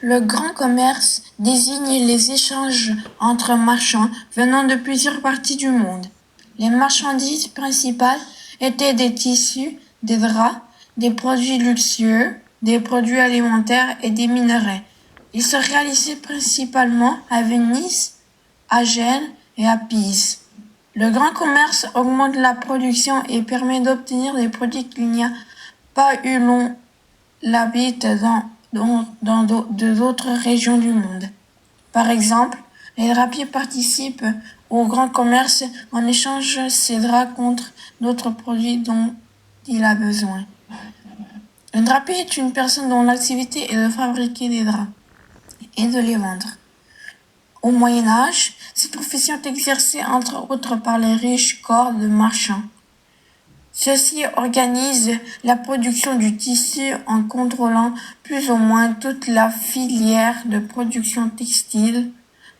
Le grand commerce désigne les échanges entre marchands venant de plusieurs parties du monde. Les marchandises principales étaient des tissus, des draps, des produits luxueux, des produits alimentaires et des minerais. Ils se réalisaient principalement à Venise, à Gênes et à Pise. Le grand commerce augmente la production et permet d'obtenir des produits qu'il n'y a pas eu l'on l'habite dans d'autres régions du monde. Par exemple, les drapiers participent au grand commerce en échange ses draps contre d'autres produits dont il a besoin. Un drapier est une personne dont l'activité est de fabriquer des draps et de les vendre. Au Moyen Âge, cette profession est exercée entre autres par les riches corps de marchands. Ceux-ci organisent la production du tissu en contrôlant plus ou moins toute la filière de production textile.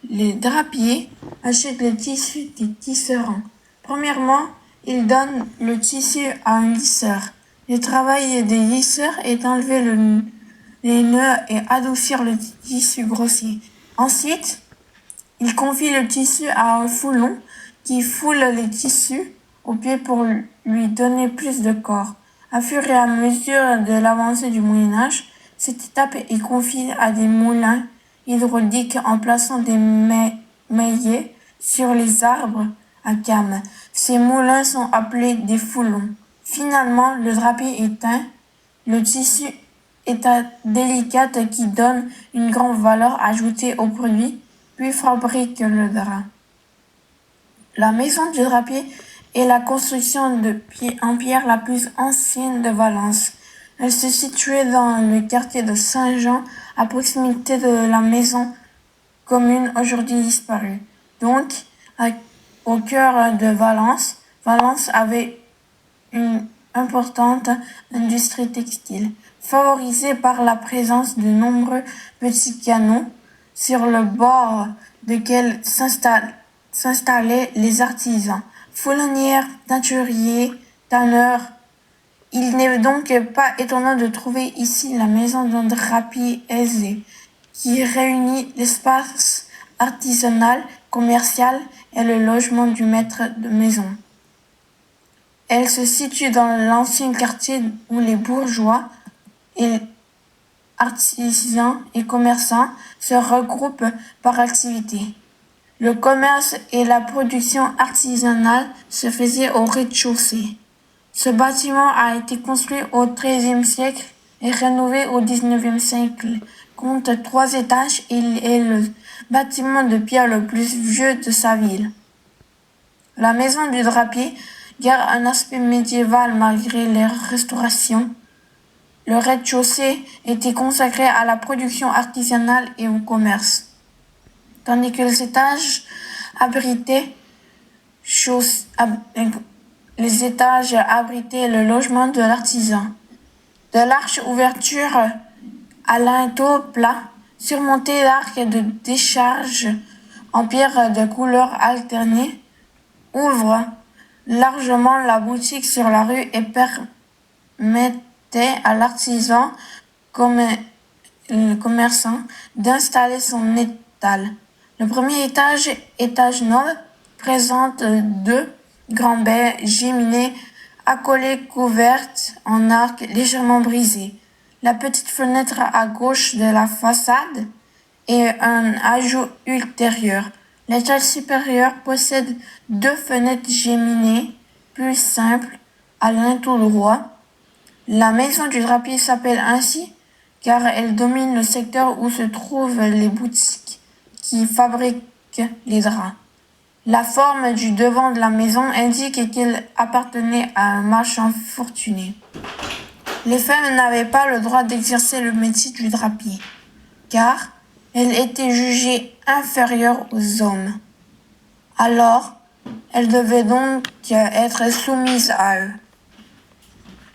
Les drapiers achètent le tissu des tisserands. Premièrement, ils donnent le tissu à un lisseur. Le travail des lisseurs est d'enlever les nœuds et adoucir le tissu grossier. Ensuite, ils confient le tissu à un foulon qui foule les tissus au pied pour lui donner plus de corps. À fur et à mesure de l'avancée du Moyen Âge, cette étape est confiée à des moulins hydrauliques en plaçant des maillets sur les arbres à cames. Ces moulins sont appelés des foulons. Finalement, le drapier est teint. Le tissu est délicate qui donne une grande valeur ajoutée au produit, puis fabrique le drap. La maison du drapier est la construction en pierre la plus ancienne de Valence. Elle se situait dans le quartier de Saint-Jean, à proximité de la maison commune aujourd'hui disparue. Donc, au cœur de Valence, Valence avait une importante industrie textile, favorisée par la présence de nombreux petits canaux sur le bord desquels s'installaient les artisans, foulonnières, teinturiers, tanneurs. Il n'est donc pas étonnant de trouver ici la maison d'un drapier aisé, qui réunit l'espace artisanal, commercial et le logement du maître de maison. Elle se situe dans l'ancien quartier où les bourgeois et artisans et commerçants se regroupent par activité. Le commerce et la production artisanale se faisaient au rez-de-chaussée. Ce bâtiment a été construit au XIIIe siècle et rénové au XIXe siècle. Compte 3 étages et il est le bâtiment de pierre le plus vieux de sa ville. La maison du drapier garde un aspect médiéval malgré les restaurations. Le rez-de-chaussée était consacré à la production artisanale et au commerce, tandis que les étages abritaient le logement de l'artisan. De larges ouvertures à linteau plat, surmontées d'arcs de décharge en pierre de couleurs alternées, ouvrent largement la boutique sur la rue et permettaient à l'artisan comme le commerçant d'installer son étal. Le premier étage, étage nord, présente 2 grands baies géminées accolées couvertes en arc légèrement brisé. La petite fenêtre à gauche de la façade est un ajout ultérieur. L'étage supérieur possède 2 fenêtres géminées plus simples à linteau droit. La maison du drapier s'appelle ainsi car elle domine le secteur où se trouvent les boutiques qui fabriquent les draps. La forme du devant de la maison indique qu'elle appartenait à un marchand fortuné. Les femmes n'avaient pas le droit d'exercer le métier du drapier, car elles étaient jugées inférieures aux hommes. Alors, elles devaient donc être soumises à eux.